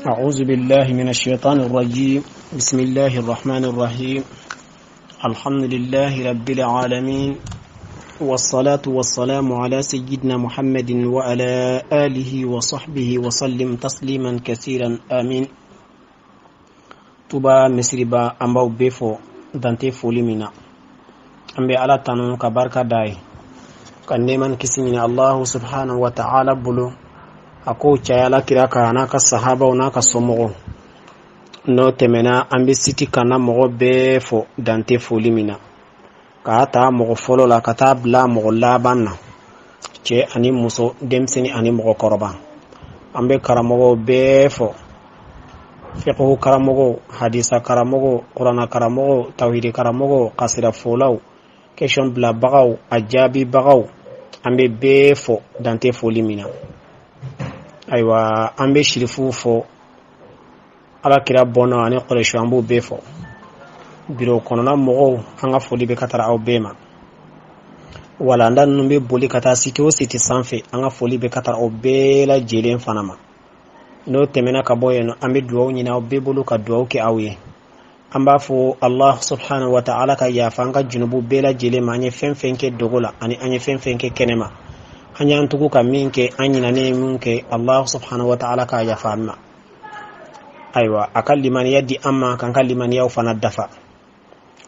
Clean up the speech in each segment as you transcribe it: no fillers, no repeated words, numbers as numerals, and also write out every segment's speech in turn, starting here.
أعوذ بالله من الشيطان الرجيم. بسم الله الرحمن الرحيم. الحمد لله رب العالمين، والصلاة والسلام على سيدنا محمد وعلى آله وصحبه وسلم تسليما كثيرا آمين. tuba misriba ambaw befo dante folimina ambe ala tanu ka barka dai kan neman kisini Allah subhanahu wa ta'ala bulu ako chayala kiraka naka sahaba naka somo no temena ambe siti kana mo befo dante folimina ka ta mo folo la kata bla mo labanna che ani muso demseni ani mo koroba ambe karamo befo fiqhu karamogo, hadisa karamogo, qur'ana karamogo, tawhid karamogo, qasira folaw, question bla bagaw, ajabi bagaw, ambe befo dante folimina. Aywa ambe shirifu fo ala kira bona ani qresho ambu befo. Biro konona mogo anga foli be katara aw bema. Wala ndan numbe boli kata sito siti sanfe anga foli be katara aw bela jelen fanama. No temena ka boyeno ambe duwaw nyina bebulu ka duwaw ke awye amba fo Allah subhanahu wa ta'ala ka ya fanga junubu bela jele manye fenfenke dogola ani anye fenfenke kenema hanya antuku ka minke anyina ne munke Allah subhanahu wa ta'ala ka ya famma aywa akalli man yadi amma kan kalli man yaw fana dafa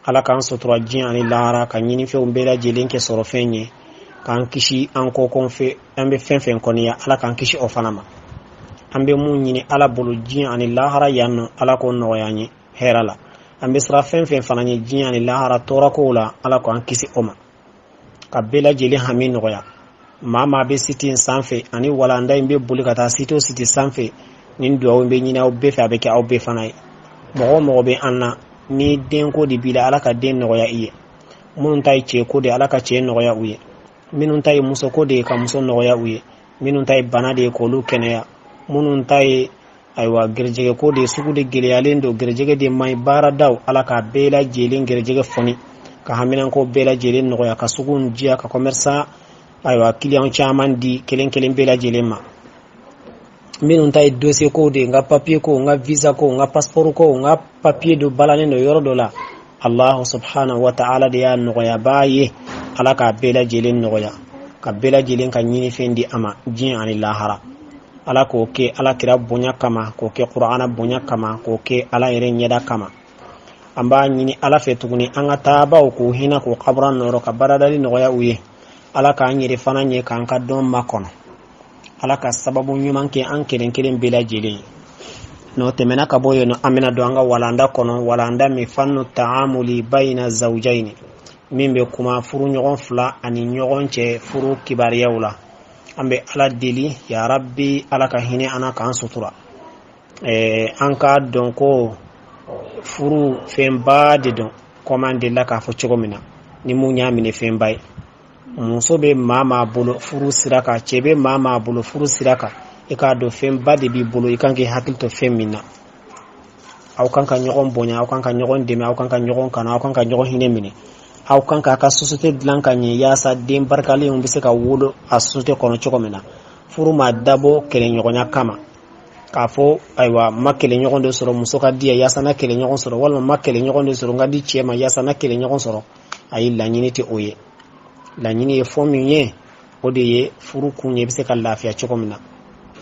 ala kan sotura jin ani lara kan nyini fe umbela jelenke soro fenye kan kishi anko konfe ambe fenfen konia ala kan kishi ofanama ambe mun nyini ala bolu jin ani lahara yanno ala ko noyani herala ambe sra fen fanani jin ani lahara tora ko la ala ko an kisi oma kabela jeli hamin noya mama be sitin sanfe ani wala nda imbe bolu kata sito siti sanfe nin do be nyina obbe fa be ka obbe fanai mo be anna ni den ko di bila ala ka den noya iye mun tay ce ko de ala ka ce noya uye minun tay muso ko de ka muso noya uye minun tay bana de ko lu kenaya munun tay aywa gerjege ko de sugu de geliyalen do gerjege de may bara daw ala ka bela jelen gerjege foni ka haminan ko bela jelen no ya ka sugun jiya ka commerça aywa client chaman di kelen bela jelen ma minun tay dossier ko de nga papier ko nga visa ko nga passeport ko nga papier do balane no yoro do la Allah subhanahu wa ta'ala de ya no ya baye ala ka bela jelen no ya ka bela jelen ka nyini fendi ama jin ani lahara ala ko ke ala kira bonya kama ko ke qur'ana bonya kama ko ke ala yere nyeda kama amba nyini ala fe tuguni anga taba ko hina ko qabran noro ka baradali no ya uye ala ka nyere fana nye kan ka don makono ala ka sababu nyuman ke an kelen bela jeli no temena ka boyo no amena do anga walanda kono walanda mi fannu ta'amuli baina zawjaini mimbe kuma furu nyogon fla ani nyogon che furu kibariyawla ambe ala deli ya rabbi ala ka hine ana kan sutura anka donko furu femba de don commande la ka fo chogomina ni mu nyamine fembay muso be mama bolo furu siraka chebe mama bolo furu siraka e ka do femba de bi bolo e kanke hakilto femina aw kanka nyogon bonya aw kanka nyogon demi aw kanka nyogon kana aw kanka nyogon hine mine aw kanka ka société blanca ni yasa dem barkale on bise ka wolo a société kono chogomena furu ma dabo kele nyogonya kama ka fo aywa makele nyogondo soro musoka dia yasa na kele nyogon soro wala makele nyogondo soro ngadi chema yasa na kele nyogon soro ayi la nyini ti oye la nyini e fominye odeye furu kunye bise ka lafiya chogomena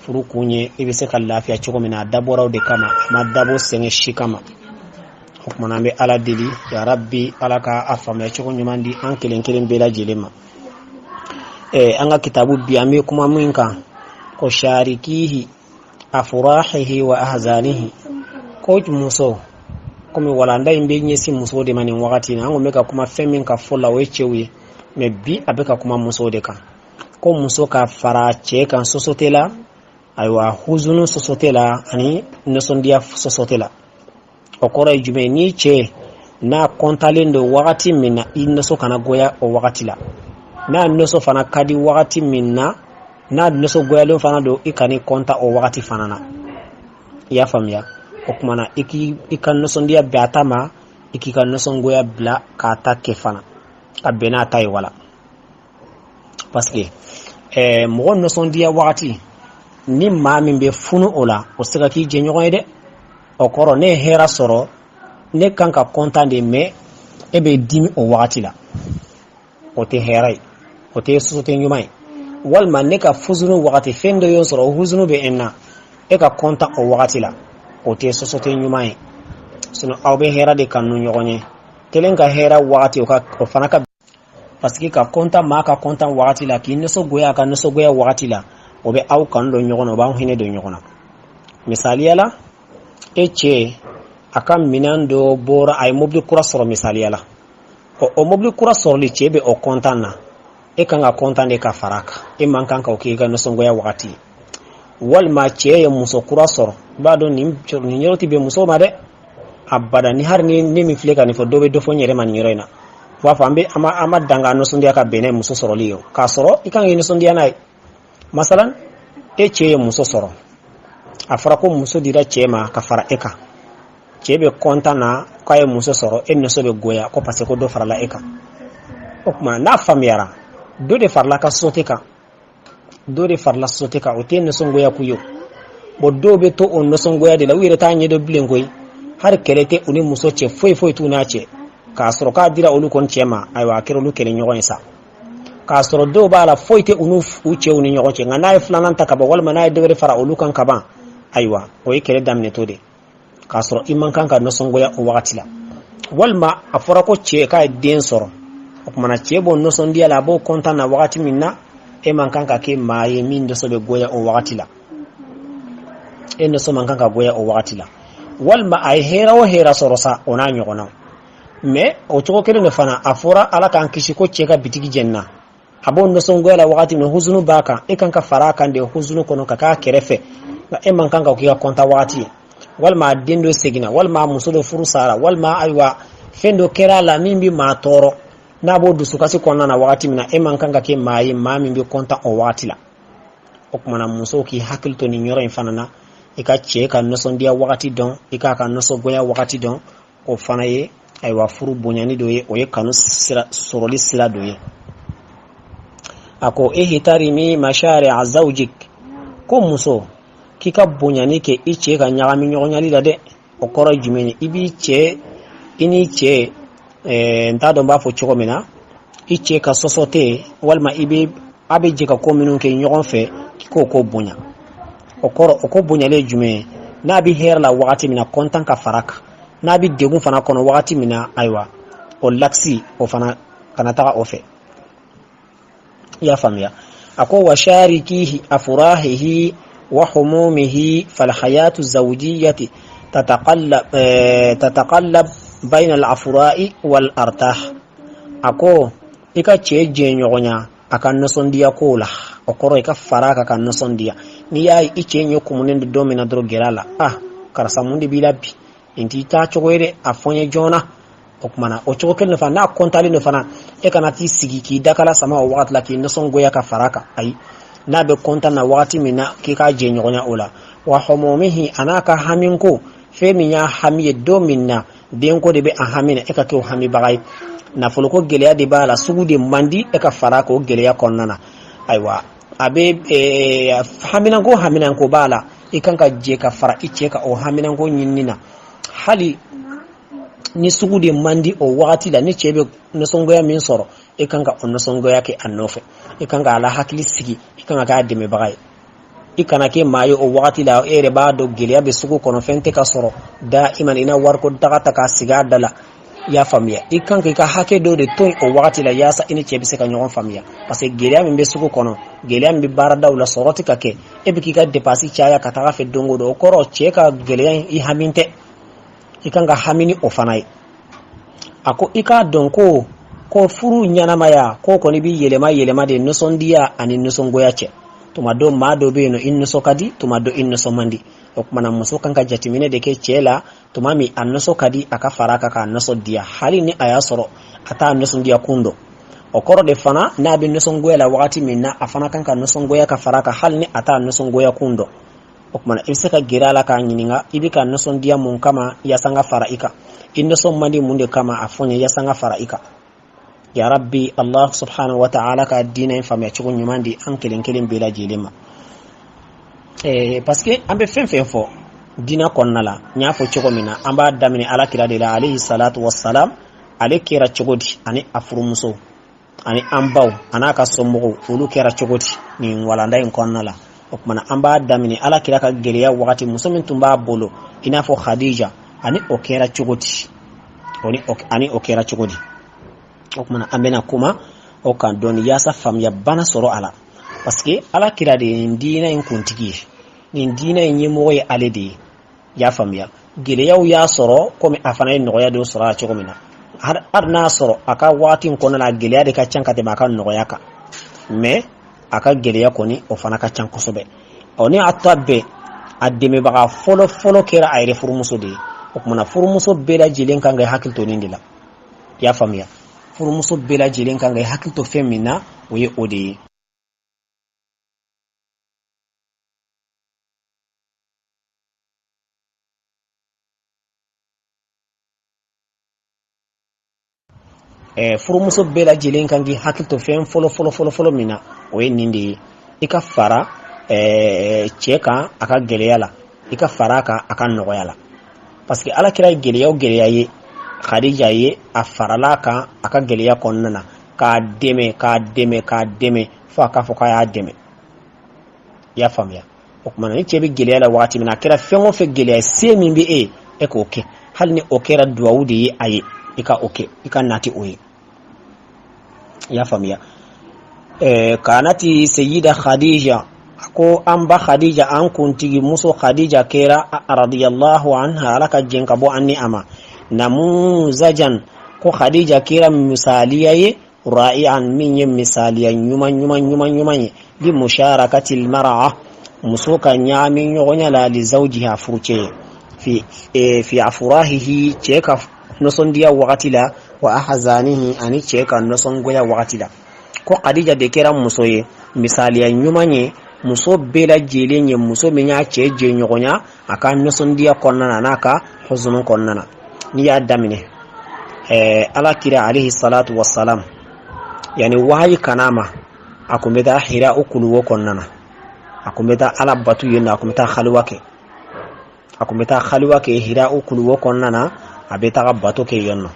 furu kunye e bise ka lafiya chogomena dabo raw de kama ma dabo senge shikama hukmana be ala deli ya rabbi ala ka afama choko nyumandi an kelen bela jelema anga kitabu biame kuma mwinka ko sharikihi afrahihi wa ahzanihi ko muso komi walanda imbe nyesi muso de mani wakati na ngomeka kuma femin ka fola wechewe me bi abeka kuma muso de kan ko muso ka fara che kan sosotela aywa huzunu sosotela ani nosondia sosotela okora jume ni che na kontalendo wakati minna inso kana goya o wakati la na noso fana kadi wakati minna na noso goya lo fana do ikani konta o wakati fana na ya famia okumana ikan noso ndia batama ikikan noso goya bla ka take fana abena tay wala parce que mo noso ndia wakati ni maa min bɛ funu o la o se ka k'i jɛɲɔgɔn ye dɛ. O kɔrɔ ne ye hɛrɛ sɔrɔ ne kan ka kontan de, mais e bɛ dimi o wagati la, o tɛ hɛrɛ ye, o tɛ sosite ɲuman ye. Walima ne ka fusunu wagati fɛn dɔ y'o sɔrɔ o fusunu bɛ en na, e ka kontan o wagati la, o tɛ sosite ɲuman ye. Sinon aw bɛ hɛrɛ de kanu ɲɔgɔn ye. Kelen ka hɛrɛ wagati o fana ka, parce que ka kontan maa ka kontan wagati la k'i nisɔngoya a ka nisɔngoya wagati la, o bɛ aw kanu don ɲɔgɔn na, o b'aw hinɛ don ɲɔgɔn na. Misaliya la, e cɛ a ka minɛn dɔ bɔra, a ye mobili kura sɔrɔ misaliya la, o mobili kura sɔrɔli cɛ bɛ o kontan na, e kan ka kontan de ka fara kan, e man kan ka o k'i ka nisɔngoya wagati. Walima cɛ ye muso kura sɔrɔ, i b'a dɔn nin yɔrɔ tɛ bɛn muso ma dɛ, abada ni hari ni min filɛ ka nin fɔ dɔ bɛ dɔ fɔ n yɛrɛ ma nin yɔrɔ in na. U b'a fɔ an ma danga nisɔndiya ka bɛn n'a muso sɔrɔli ye, k'a sɔrɔ i kan k'i nisɔndiya n'a ye. Masalan, e cɛ ye muso sɔrɔ, a fɔra ko muso dira cɛ ma ka fara e kan, cɛ bɛ kontan na k'a ye muso sɔrɔ, e nisɔn bɛ goya ko parce que ko dɔ farala e kan. O tuma n'a faamuyara, dɔ de farala ka sote kan, dɔ de farala sote kan, o tɛ nisɔngoya ku ye. Bon dɔw bɛ to o nisɔngoya de la, u yɛrɛ t'a ɲɛdɔn bilen koyi, hari kɛlɛ tɛ u ni muso cɛ foyi t'u n'a cɛ, k'a sɔrɔ k'a dira olu kɔni cɛ ma, ayiwa a kɛra olu kɛlɛ ɲɔgɔn ye sa. K'a sɔrɔ dɔw b'a la foyi tɛ u cɛw ni ɲɔgɔn cɛ, nka n'a ye filanan ta ka ban walima n'a ye dɔ wɛrɛ fara olu kan ka ban, ayiwa o ye kɛlɛ daminɛtɔ de, k'a sɔrɔ i man kan ka nisɔngoya o wagati la. Walima a fɔra ko cɛ k'a ye den sɔrɔ, o kumana cɛ b'o nisɔndiya la, a b'o kontan na wagati min na, e man kan ka kɛ maa ye min nisɔn bɛ goya o wagati la, e nisɔn man kan ka goya o wagati la. Walima a ye hɛrɛ o hɛrɛ sɔrɔ sa, o n'a ɲɔgɔnna. Mais o cogo kelen de fana, a fɔra ala k'an kisi ko cɛ ka bitigi jɛnna, a b'o nisɔngoya la wagati min husunu b'a kan, e kan ka fara a kan de husunu kɔnɔ ka k'a kɛrɛfɛ, nka e man kan ka k'i ka kontan wagati ye. Walima a den dɔ seginna, walima a muso dɔ furu sara, walima ayiwa fɛn dɔ kɛra a la min bɛ maa tɔɔrɔ, n'a b'o dusukasi kɔnɔna na wagati min na, e man kan ka kɛ maa ye maa min bɛ kontan o wagati la. O kumana musow k'i hakili to nin yɔrɔ in fana na, i ka cɛ ka nisɔndiya wagati dɔn, i k'a ka nisɔngoya wagati dɔn, o fana ye ayiwa furu bonyani dɔ ye, o ye kanu sɔrɔli sira dɔ ye. A ko ihtarimi mashari'a zawjik, ko muso k'i ka bonyani kɛ i cɛ ka ɲagami ɲɔgɔnyali la dɛ. O kɔrɔ ye jumɛn ye? I ni cɛ n t'a dɔn b'a fɔ cogo min na, i cɛ ka sɔsɔ tɛ, walima a bɛ jɛ ka ko minnu kɛ ɲɔgɔn fɛ, k'o ko bonya. O ko bonyalen ye jumɛn ye? N'a bɛ hɛrɛ la wagati min na, kontan ka fara kan, n'a bɛ degun fana kɔnɔ wagati min na, ayiwa o laksi o fana kana taga o fɛ. I y'a faamuya? A ko wa sharikihi afurahihi wa humumihi fal hayatu zawjiyati tataqallab bayna al afra'i wal artah. A ko i ka cɛ jɛ ɲɔgɔnya a ka nisɔndiya ko la, o kɔrɔ i ka fara ka nisɔndiya. N'i y'a ye i cɛ ɲɛ kumunen don min na dɔrɔn gɛrɛ a la, karisa mun de b'i la bi, nin t'i taa cogo ye dɛ, a fɔ n ye joona. O kumana o cogo kelen fana n'a kontalen fana, e kana t'i sigi k'i dakala sama o wagati la k'i nisɔngoya ka fara kan, ayi, n'a bɛ kontan na wagati min na k'i k'a jɛ ɲɔgɔnya o la. Wa humumihi a n'a ka hami ko, fɛn min y'a hami ye don min na denko de bɛ a hami na, e ka kɛ o hamibaga ye. Nafolo ko gɛlɛya de b'a la, sugu de man di, e ka fara k'o gɛlɛya kɔnɔna na. Ayiwa a bɛ haminanko b'a la, i kan ka jɛ ka fara i cɛ ka o haminanko ɲinini na. Hali ni sugu de man di o wagati la, ni cɛ bɛ nisɔngoya min sɔrɔ, i kan ka o nisɔngoya kɛ a nɔfɛ, i kan ka ala hakili sigi, i kan ka k'a dɛmɛbaga ye. I kana kɛ maa ye o wagati la, e yɛrɛ b'a dɔn gɛlɛya bɛ sugu kɔnɔ, fɛn tɛ ka sɔrɔ, da'iman i na wariko daga ta k'a sigi a da la. I y'a faamuya? I kan k'i ka hakɛ dɔw de to o wagati la, yaasa i ni cɛ bɛ se ka ɲɔgɔn faamuya. Parce que gɛlɛya min bɛ sugu kɔnɔ, gɛlɛya min bɛ baaradaw la, sɔrɔ tɛ ka kɛ, e bɛ k'i ka dépense caya ka taga fɛ don o don, o kɔrɔ cɛ ka gɛlɛya i hami tɛ, i kan ka hami ni o fana ye. A ko i k'a dɔn ko furu ɲɛnamaya ko kɔni bɛ yɛlɛma de nisɔndiya ani nisɔngoya cɛ. Tuma dɔ maa dɔ bɛ yen nɔ i nisɔn ka di, tuma dɔ i nisɔn man di. O kumana muso kan ka jateminɛ de kɛ cɛ la, tuma min a nisɔn ka di a ka fara kan k'a nisɔn diya, hali ni a y'a sɔrɔ a t'a nisɔndiya kun dɔn. O kɔrɔ de fana n'a bɛ nisɔngoya la wagati min na, a fana kan ka nisɔngoya ka fara kan hali ni a t'a nisɔngoya kun dɔn. O kumana i bɛ se ka gɛrɛ a la k'a ɲininka, i bɛ ka nisɔndiya mun kama yaasa n ka fara i kan, i nisɔn man di mun de kama, a fɔ n ye yaasa n ka fara i kan. Ya Rabbi, Allah subhanahu wa ta'ala ka diinɛ in faamuya cogo ɲuman di an kelen kelen bɛɛ lajɛlen ma. parce que an bɛ fɛn fɛn fɔ dina kɔnɔna la n y'a fɔ cogo min na an b'a daminɛ alakira de la alayhi salatu wassalam ale kɛra cogo di ani a furumuso ani an baw an'a ka somɔgɔw olu kɛra cogo di nin walanda in kɔnɔna la o kumana an b'a daminɛ alakira ka gɛlɛya wagati muso min tun b'a bolo i n'a fɔ Khadija ani o kɛra cogo di ani o kɛra cogo di o kumana an bɛna kuma o kan dɔɔni yaasa faamuya bana sɔrɔ a la parce que alakira de ye nin diinɛ in kuntigi ye nin diinɛ in ɲɛmɔgɔ ye ale de ye y'a faamuya gɛlɛyaw y'a sɔrɔ komi a fana ye nɔgɔya dɔ sɔrɔ a cogo min na har n'a sɔrɔ a ka waati in kɔnɔna la gɛlɛya de ka ca ka tɛmɛ a ka nɔgɔya kan mais a ka gɛlɛya kɔni o fana ka ca kosɛbɛ ni a ta bɛɛ a dɛmɛbaga fɔlɔ fɔlɔ kɛra a yɛrɛ furumuso de ye o kumana furumuso bɛɛ lajɛlen kan ka hakili to nin de la y'a faamuya furumuso bɛɛ lajɛlen kan ka hakili to fɛn min na o ye o de ye furumuso bɛɛ lajɛlen kan k'i hakili to fɛn fɔlɔ min na o ye nin de ye i ka fara cɛ kan a ka gɛlɛya la i ka fara a kan a ka nɔgɔya la parce que alakira ye gɛlɛya ye Khadija ye a farala kan a ka gɛlɛya kɔnɔna na k'a dɛmɛ fo a k'a fɔ k'a y'a dɛmɛ i y'a faamuya o kumana ni cɛ bɛ gɛlɛya la waati min na a kɛra fɛn o fɛn gɛlɛya se min bɛ e k'o kɛ hali ni o kɛra duwawu de ye a ye i ka o kɛ i ka nati o ye i y'a faamuya kanati sayyida Khadija ko an ba Khadija an kuntigi muso Khadija kɛra radiyallahu anha ala ka jɛn ka bɔ an ni a ma namuzajan ko Khadija kɛra misaliya ye ra'ian min ye misaliya ɲuman ye li musharakatil mar'a muso ka ɲaami ɲɔgɔnya la li zawjiha furucɛ fi afurahihi cɛ ka nosondiya wagati la wa ahzanihi ani cɛ ka nosongoya wagati la ko Khadija de kɛra muso ye misaliya ɲuman ye muso bɛɛ lajɛlen ye muso min y'a cɛ jɛ ɲɔgɔnya a ka nosondiya kɔnɔna n'a ka huzunu kɔnɔna na n'i y'a daminɛ alakira alayhi salatu wassalam yani wahayi kana ma a kun bɛ taa Hira o kuluwo kɔnɔna na a kun bɛ taa ala batu yen a kun bɛ taa khaliwa kɛ Hira o kuluwo kɔnɔna na a bɛ taa bato kɛ yen nɔ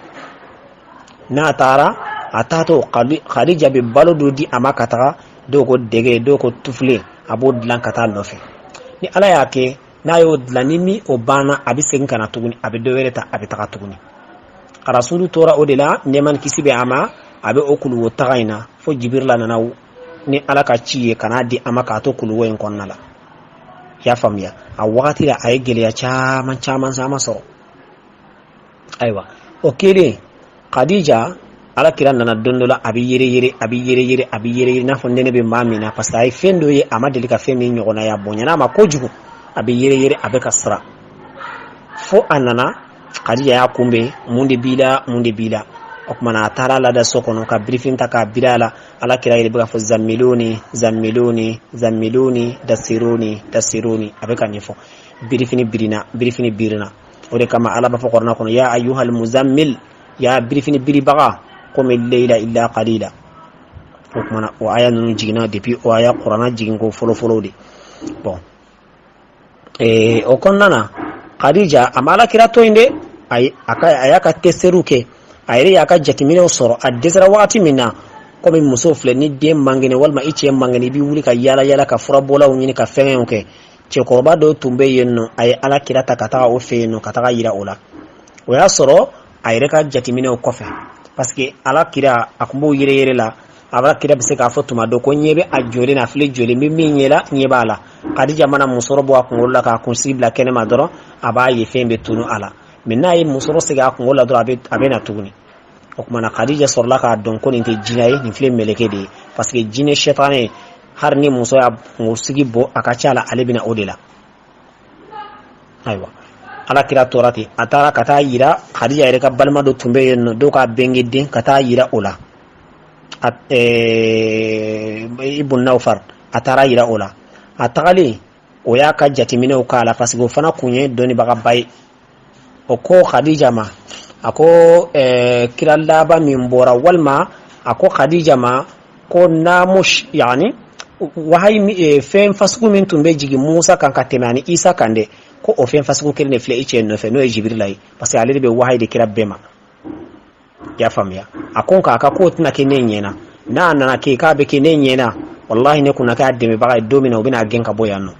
n'a taara a taatɔ Khadija bɛ balo dɔ di a ma ka taga dɔw ko dɛgɛ dɔw ko tufle a b'o dilan ka taa nɔfɛ ni ala y'a kɛ n'a y'o dilan ni min o banna a bɛ segin ka na tuguni a bɛ dɔ wɛrɛ ta a bɛ taga tuguni rasulu tora o de la nɛɛma ni kisi bɛ a ma a bɛ o kuluwo taga in na fo Jibirila nana ni ala ka ci ye kana di a ma k'a to kuluwo in kɔnɔna la i y'a faamuya a wagati la a ye gɛlɛya caman sɔrɔ ayiwa o kɛlen Khadija alakira nana don dɔ la a bɛ yere n'a fɔ nɛnɛ bɛ maa min na parce que a ye fɛn dɔ ye a ma deli ka fɛn min ɲɔgɔnna ye a bonyana ma kojugu a bɛ yere a bɛ ka siran fo a nana Khadija y'a kunbɛn mun de b'i la o kumana a taara lada so kɔnɔ ka birifin ta k'a bira la alakira yɛrɛ bɛ ka fɔ zammiluni dasiruni a bɛ ka ɲɛfɔ birifini birina o de kama ala b'a fɔ Qur'ana kɔnɔ ya ayyuhal muzammil ya birifini biribaga qum al-layla illa qalila o kumana o aya ninnu jiginna depuis o aya Qur'ana jigin ko fɔlɔ de bon o kɔnɔna na Khadija a ma alakira to yen de a y'a ka testeru kɛ a yɛrɛ y'a ka jateminɛw sɔrɔ a dɛsɛra wagati min na komi muso filɛ ni den mangene walima i cɛ mangene i bɛ wuli ka yaala ka furabɔlaw ɲini ka fɛngɛw kɛ cɛkɔrɔba dɔw tun bɛ yen nɔ a ye alakira ta ka taga o fɛ yen nɔ ka taga yira o la o y'a sɔrɔ a yɛrɛ ka jateminɛw kɔfɛ parce que alakira a tun b'o yɛrɛ la alakira bɛ se k'a fɔ tuma dɔ ko ɲɛ bɛ a jɔlen na filɛ jɔlen bɛ min ɲɛ la ɲɛ b'a la Khadija mana musɔrɔ bɔ a kunkolo la k'a kunsigi bila kɛnɛma dɔrɔn a b'a ye fɛn bɛ tunu a la mais n'a ye musɔrɔ segin a kunkolo la dɔrɔn a bɛ na tuguni o kumana Khadija sɔrɔla k'a dɔn ko nin tɛ jinɛ ye nin filɛ mɛlɛkɛ de ye parce que jinɛ sɛtanɛ hari ni muso y'a kunsigi bɔ a ka ca la ale bɛna o de la ayiwa alakira tora ten a taara ka taa yira Khadija yɛrɛ ka balima dɔ tun bɛ yen nɔ dɔw ka bɛnkɛden ka taa yira o la Ibn Nawfal a taara yira o la a tagalen o y'a ka jateminɛw k'a la parce que o fana kun ye dɔnnibagaba ye o ko Khadija ma a ko kira laban min bɔra walima a ko Khadija ma ko namush yani wahayi fen fasugu min tumbe jigi Musa kan ka temani Isa kan de ko o fen fasugu kirne fle ice no fe no e Jibril ay parce que ale be wahayi de kira bema ya famia akon ka ko tuna kene nyena na ke ka be kene nyena wallahi ne kuna ka de me baga domina obina genka boyanno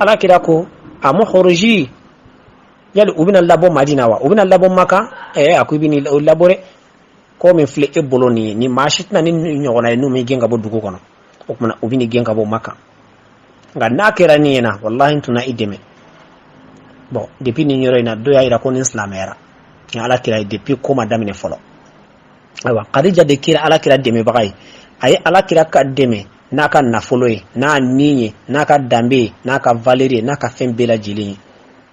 ala kira ko amu khuruji yali ubina labo Madina wa ubina labo Maka akubini labore ko min fle e boloni ni mashitna ni nyogona no mi genga bo dugo kono okuma ubini genga bo Maka nga nakira ni na wallahi tuna ideme bon depuis ni nyoro ina do ya ira ko ni islamera ala kira depuis ko madame ne folo aywa Khadija de kira ala kira deme bagay ay ala kira ka deme naka nafoloye na ninye naka dambe naka valerie naka fembela jilini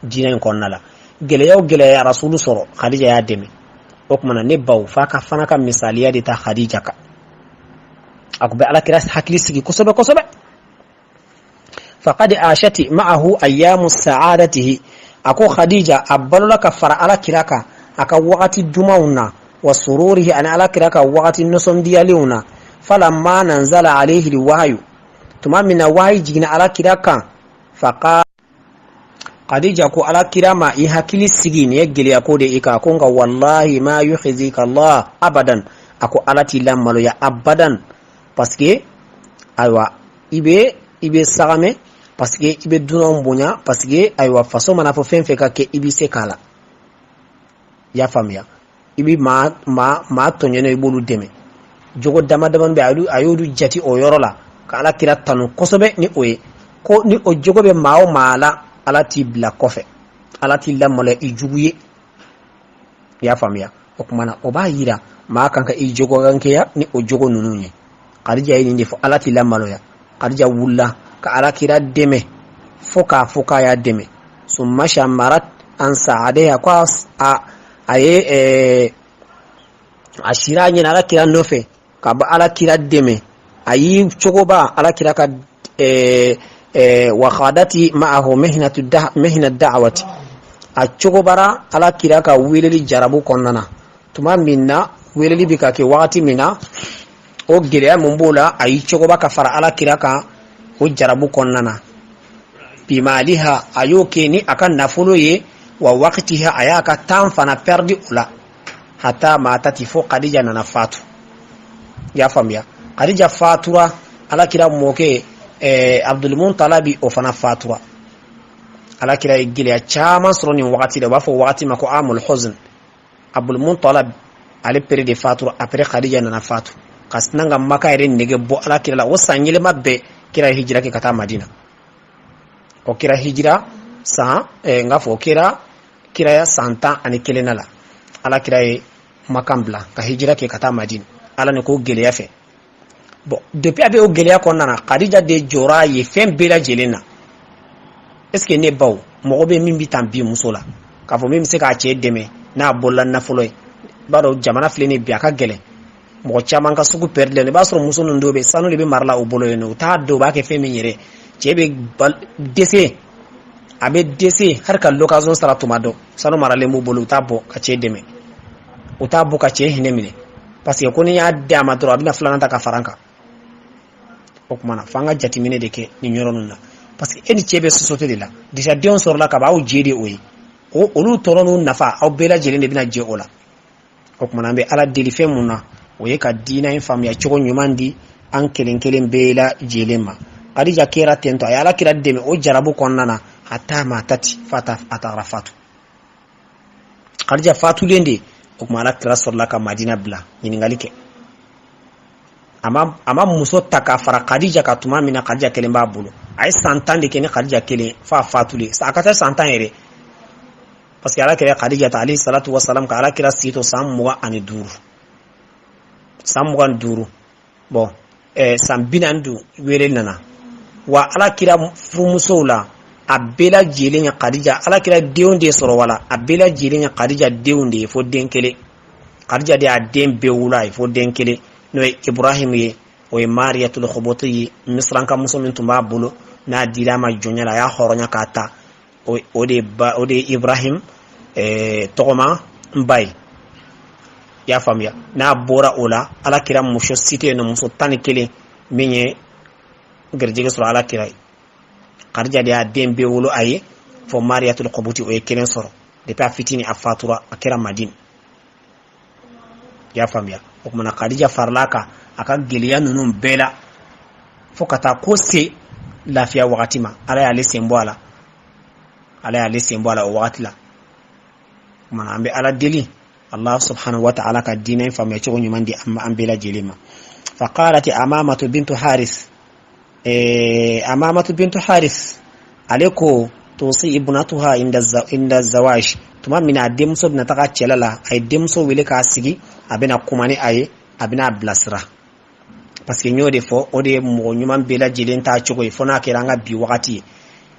dina ko nala gele ya rasulu soro Khadija ya deme okuma ne baw fa ka fana ka misaliya de ta Khadija ka akube ala kira hakli sigi kosobe faqad ashati ma'ahu ayyamu sa'adatihi ako Khadija abbalula ka fara ala kiraka aka waqati dumauna wa sururihi ana ala kiraka waqati nusom diyaliuna falamma nanzala alayhi alwahyu tumamina wahyi jigina ala kiraka faqa Khadija ko ala kirama i hakili sigi ne gele ko de ika ko nga wallahi ma yukhzika Allah abadan ako alati lamalo ya abadan parce que aywa ibe sagame parce que ibe dunon bonya parce que aywa façon mana fo fen fe ka ke ibi se kala ya famia ibi ma tonyene ibolu deme jogo dama be ayudu jati o yorola ka ala kira tanu kosobe ni oye ko ni o jogo be mawo mala ala ti bla kofe ala ti lamole ijuguye ya famia okumana oba yira ma kanka ijogo ganke ya ni o jogo nununye Khadija yi ni fo ala ti lamalo ya Khadija wulla ka ala kira deme foka ya deme summa shamarat an sa'ade kwa aye ashira nyina ala kira nofe ka ba ala kira deme ayi chogoba ala kira ka wa khadati ma'ahu mihnat da'wati a chogobara ala kira ka weleli jarabu konnana tuma minna weleli bika ke wakati mina o geleya mumbola ayi chogoba ka fara ala kira ka o jarabu konnana bimaliha ayoke ni akan nafolo ye wa waqtiha ayaka tanfana perdi ula hata matati fo Khadija nana fatu ya famia Khadija fatura ala kira moke Abdul Muntalabi o fana fatura ala kira geleya chama sroni wakati da bafo wakati mako amul huzn Abdul Muntalab ale pere de fatura après Khadija nana fatu kasnanga Maka ere nege bo ala kira la wasanyele mabbe kira hijra ke kata Madina o kira hijra sa ngafo kira ya santa ani kelenala ala kira e makambla ka hijra ke kata Madina ala ne ko gele ya fe bon depuis abe o gele ya ko nana Khadija de jora ye fem bela jelena est-ce que ne baw mo be min bitan bi musola ka fo min se ka che deme na bolla na foloy baro jamana flene bi aka gele mo chaman ka sugu perdle ne basro muso ndo be sanu le be marla o bolo no ta do ba ke femi yere chebe dese abe dese har ka l'occasion sara tomado sanu marale mo bolo ta bo ka che deme o ta bo ka che hinemine parce que ko ni ya dama dro abina flana ta ka faranka o kuma fanga jatimine de ke ni nyoronuna parce que eni chebe société de la déjà dion sor la ka ba o jede oyi o olu toronu nafa aw bela jele ne bina je ola o kuma be ala deli fe munna o ye ka dina infam ya chogo nyumandi an kelen bela jelema Khadija kera tento ay ala kira deme o jarabu konnana hatta matati fata atarafatu Khadija fatu lende o kuma ala kira sor la ka Madina bla nyingalike ama muso taka fara Khadija ka tuma mina Khadija kelen ba bulu ay santan de kene Khadija kelen fa fatule sa akata santan ere parce que ala kira Khadija ta alayhi salatu wassalam ka ala kira sito samuga ani duru samugan duru bon sambinandu wele nana wa ala kira fumuso la abela jelenya Khadija ala kira deunde soro wala abela jelenya Khadija deunde fo denkele Khadija de adem bewula fo denkele no Ibrahim ye o Mariyatul Khubuti misran ka muso min tumba bulu na dira ma jonyala ya horonya kata o de Ibrahim togoma mbay ya famia na bora ola ala kira musho site no muso tani kele menye garjige soro ala kirai Khadija de a den be wolo aye fo Mariyatul Qubuti o ye kelen soro depuis a fitini a fatura a kɛra Madine ya faamuya o kumana Khadija farlaka aka geliya nunun bɛɛ la fo ka taa ko se lafiya wagati ma ala y'ale senbɔ a la o wagati la kumana an bɛ ala deli Allah subhanahu wa ta'ala ka diinɛ faamuya cogo ɲuman di an bɛɛ lajɛlen ma فقالت أمامة بنت حارث عليكو توصي ابنتها عند الزواج tuma mina demso bina taga cɛla la ay demso wele ka sigi abena kumani ay abena blasira parce que nyode fo o de mo nyuman bela jelen ta cogo fo na kera nga bi wakati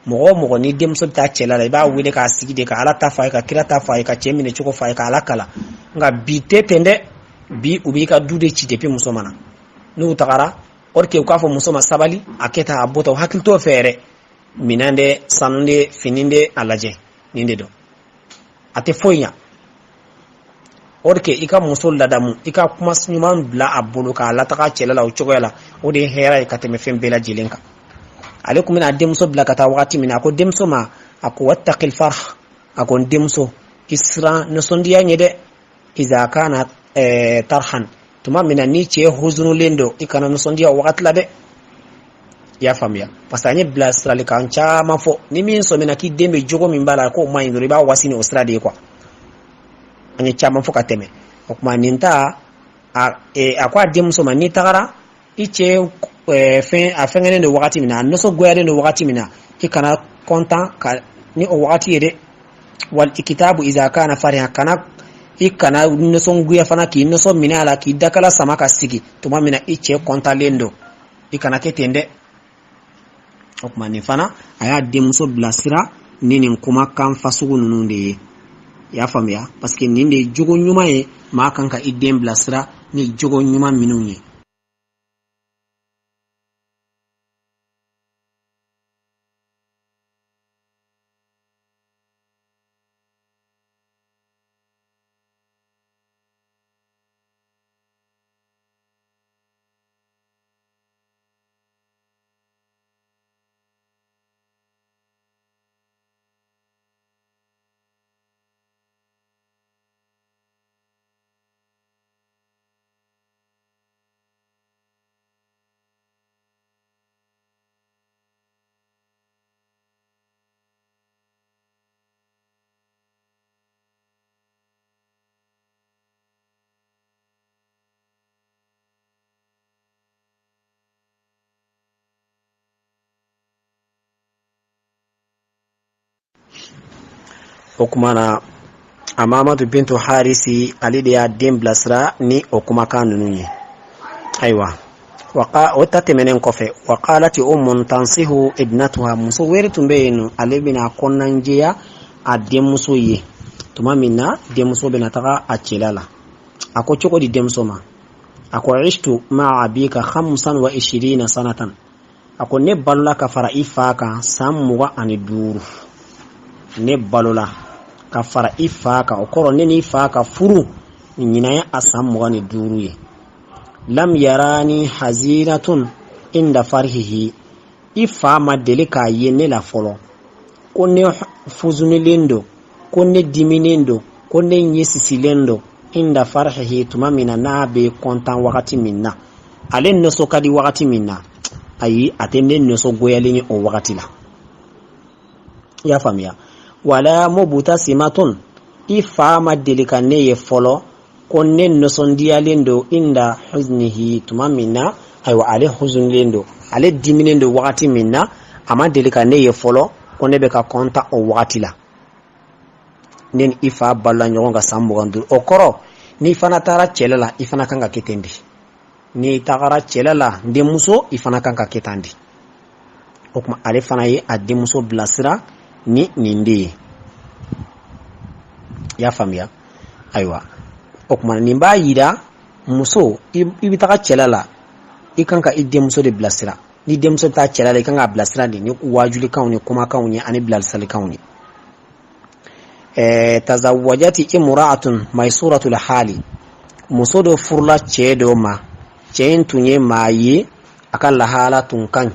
mo ni demso ta cɛla la ba wele ka sigi de ka ala ta fa ka kira ta fa ka cemine cogo fa ka ala kala nga bi tetende bi ubi ka dude ci depuis muso mana nu tagara orke ka fo muso ma sabali aketa abota hakilto fere minande sanunde fininde alaje ninde do ate foynya orke ika muso ladamu ika kuma nyuman bla abulu ka la taka cɛla la o cogo la o de hera ka tɛmɛ fɛn bɛɛ lajɛlen kan ale kun bɛna denmuso bila ka taa wagati min na ko denmuso ma a ko wattaqil farh a ko denmuso isra nisɔndiya ɲɛ dɛ iza kana tarhan tuma min na ni cɛ huzunulen do i kana nisɔndiya o wagati la dɛ i y'a faamuya parce que an ye bilasiralikan caman fɔ ni min sɔmina k'i den bɛ jogo min b'a la k'o man ɲi dɔrɔn i b'a wasi ni o sira de ye quoi an ye caman fɔ ka tɛmɛ o kuma nin ta a ko a denmuso ma n'i tagara i cɛ fɛngɛnen do wagati min na a nisɔn goyalen do wagati min na i kana content ka ni o wagati ye dɛ wal kitabu iza kana fariha kana i kana nisɔn goya fana k'i nisɔn minɛ a la k'i dakala sama ka sigi tuma min na i cɛ kɔntalen do i kana kɛ ten dɛ o kuma nin fana a y'a denmuso bilasira ni nin kumakan fasugu ninnu de ye i y'a faamuya parce que nin de ye jogo ɲuman ye maa kan ka i den bilasira ni jogo ɲuman minnu ye o kumana Amamatu bintu Harisi ali de ya den bilasira ni o kumakan ninnu ye ayiwa o ta tɛmɛnen kɔfɛ wa qalat ummun tansihu ibnatuha muso wɛrɛ tun bɛ yen ale bɛna kɔnɔnajɛya a denmuso ye tuma min na denmuso bɛna taga a cɛla la a ko cogo di denmuso ma a ko ishtu ma'a abika 25 sanatan a ko ne balola ka fara i fa kan san 25 ne balola ka fara i fa kan o kɔrɔ ne ni fa ka furu ɲinaya a san 25 ye lam yarani hazinatun inda farhihi i fa ma deli k'a ye ne la fɔlɔ ko ne fuzunilen do ko ne diminen do ko ne ɲɛsisilen do inda farhihi tuma min na n'a bɛ kɔntan wagati min na ale nisɔn ka di wagati min na ayi a tɛ ne nisɔn goyalen ye o wagati la i y'a faamuya wala mubtasimatun i fa ma deli ka ne ye fɔlɔ ko ne nisɔndiyalen do inda huznihi tuma min na ayiwa ale huzunilen do ale diminen do wagati min na a ma deli ka ne ye fɔlɔ ko ne bɛ ka kɔntan o wagati la ne ni i fa balola ɲɔgɔn ka san 25 o kɔrɔ n'i fana taara cɛla la i fana kan ka kɛ ten de n'i tagara cɛla la denmuso i fana kan ka kɛ tan de o kuma ale fana ye a denmuso bilasira ni nin de ye i y'a faamuya ayiwa o kuma nin b'a yira muso i bɛ taga cɛla la i kan ka i denmuso de bilasira ni denmuso bɛ taa cɛla la i kan ka bilasira de ni wajulikanw ni kumakanw ye ani bilasiralikanw ye tazawwajati imra'atun maysuratul hali muso dɔ furula cɛ dɔ ma cɛ in tun ye maa ye a ka lahala tun kan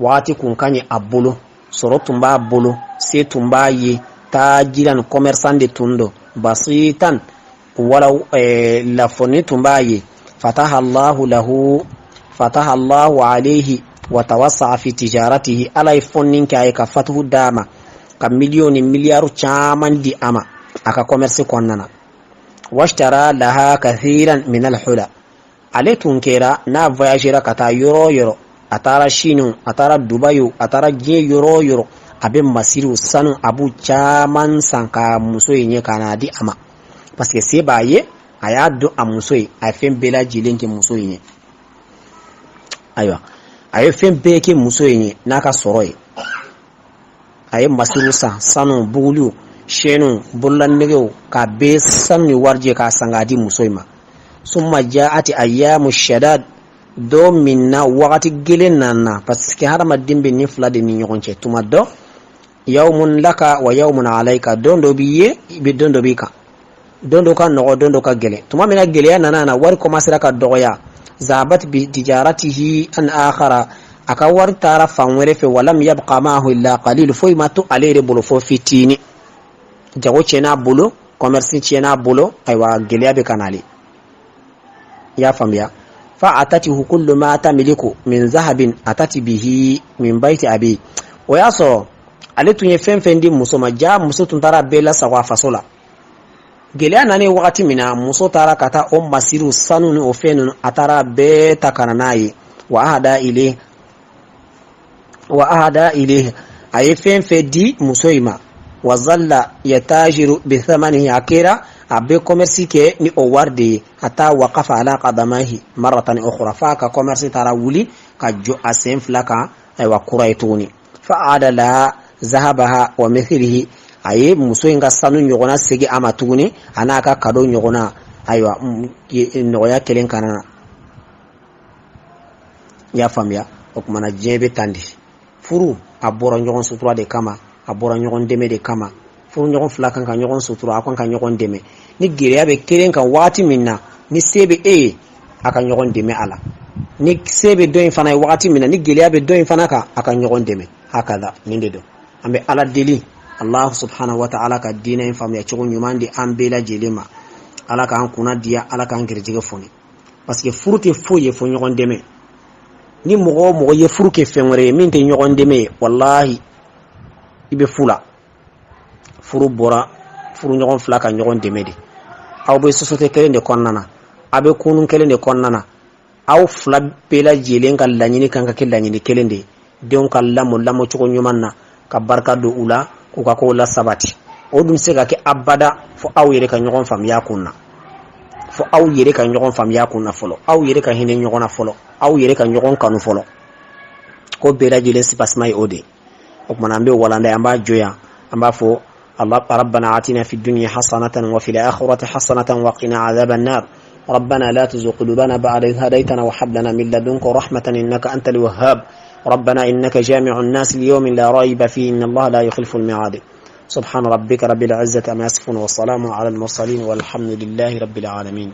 waati kun kaɲi a bolo sɔrɔ tun b'a bolo se tun b'a ye tajiran commerçant de tun don basitan wala lafoni tun b'a ye fataha Allahu alayhi wa tawassa'a fi tijaratihi ala ye fonnin kɛ a ye ka fatuhu d'a ma ka miliyɔn ni miliyari caman di a ma a ka commerce kɔnɔna na washtara laha kathiran min al-hula ale tun kɛra n'a voyagera ka taa yɔrɔ yɔrɔ a taara Chine a taara Dubai a taara diɲɛ yɔrɔ yɔrɔ a bɛ masiriw sanu a b'u caman san ka muso in ye ka n'a di a ma parce que se b'a ye a y'a dɔn a muso ye a ye fɛn bɛɛ lajɛlen kɛ muso in ye ayiwa a ye fɛn bɛɛ kɛ muso in ye n'a ka sɔrɔ ye a ye masiriw san sanu buguliw chaînes bololanɛgɛw ka bɛɛ sanu ni warijɛ k'a san k'a di muso in ma summa ja'at ayyamu shadad do minna wagati gelen nana parce que hadamaden bɛ ni fila de ni ɲɔgɔn cɛ tuma dɔ yawmun laka wa yawmun alayka don dɔ b'i ye i bɛ don dɔ b'i kan don dɔ ka nɔgɔ don dɔ ka gɛlɛn tuma min na gɛlɛya nana na wari commencera ka dɔgɔya zabat bi tijaratihi an akhara a ka wari taara fan wɛrɛ fɛ walam yabqa ma'ahu illa qalil foyi ma to ale yɛrɛ bolo fo fitini jago tiɲɛna a bolo commerce tiɲɛna a bolo ayiwa gɛlɛya bɛ ka n'ale i y'a faamuya فأتته كل ما تملك من ذهب أتت به من بيت أبي وياسو ale tun ye fɛn fɛn di muso ma ja muso tun taara bɛɛ la sago a faso la gɛlɛya nane wagati min na muso taara ka taa o masiriw sanu ni o fɛn ninnu a taara bɛɛ ta kana n'a ye wa ahada ilayhi a ye fɛn fɛn di muso in ma wa zalla yatajiru bi thamanihi a kɛra a bɛ commerce kɛ ni o wari de ye hatta waqafa ala qadamahi maratan ukhra fa ka commerce taara wuli ka jɔ a sen fila kan ayiwa kura ye tuguni fa adala zahabaha wa mithlihi a ye muso in ka sanu ɲɔgɔnna segin a ma tuguni a n'a ka cadeau ɲɔgɔnna ayiwa nɔgɔya kelen kana na i y'a faamuya o kumana diɲɛ bɛ tan de furu a bɔra ɲɔgɔn sutura de kama a bɔra ɲɔgɔn dɛmɛ de kama furu ɲɔgɔn fila kan ka ɲɔgɔn sutura a kan ka ɲɔgɔn dɛmɛ ni gɛlɛya bɛ kelen kan waati min na ni se bɛ e ye a ka ɲɔgɔn dɛmɛ a la ni se bɛ dɔ in fana ye waati min na ni gɛlɛya bɛ dɔ in fana kan a ka ɲɔgɔn dɛmɛ hakada nin de don an bɛ ala deli Allah subhanahu wa ta'ala ka diinɛ in faamuya cogo ɲuman di an bɛɛ lajɛlen ma ala k'an kunna diya ala k'an garijɛgɛ foni parce que furu tɛ foyi ye fo ɲɔgɔn dɛmɛ ni mɔgɔ o mɔgɔ ye furu kɛ fɛn wɛrɛ ye min tɛ ɲɔgɔn dɛmɛ ye wallahi i bɛ fu la furu bɔra furu ɲɔgɔn fila ka ɲɔgɔn dɛmɛ de aw bɛ société kelen de kɔnɔna na aw bɛ kunun kelen de kɔnɔna na aw fila bɛɛ lajɛlen ka laɲini kan ka kɛ laɲini kelen de ye denw ka lamɔ cogo ɲuman na ka barika don u la k'u ka kow la sabati o dun se ka kɛ abada fo aw yɛrɛ ka ɲɔgɔn faamuya kun na fo aw yɛrɛ ka ɲɔgɔn faamuya kun na fɔlɔ aw yɛrɛ ka hinɛ ɲɔgɔn na fɔlɔ aw yɛrɛ ka ɲɔgɔn kanu fɔlɔ ko bɛɛ lajɛlen sipasima ye o de o kumana an bɛ walanda an b'a jɔya an b'a fɔ ربنا آتنا في الدنيا حسنة وفي الآخرة حسنة وقنا عذاب النار ربنا لا تزغ قلوبنا بعد إذ هديتنا وهب لنا من لدنك رحمة إنك أنت الوهاب ربنا إنك جامع الناس ليوم لا ريب فيه إن الله لا يخلف الميعاد سبحان ربك رب العزة عما يصفون والسلام على المرسلين والحمد لله رب العالمين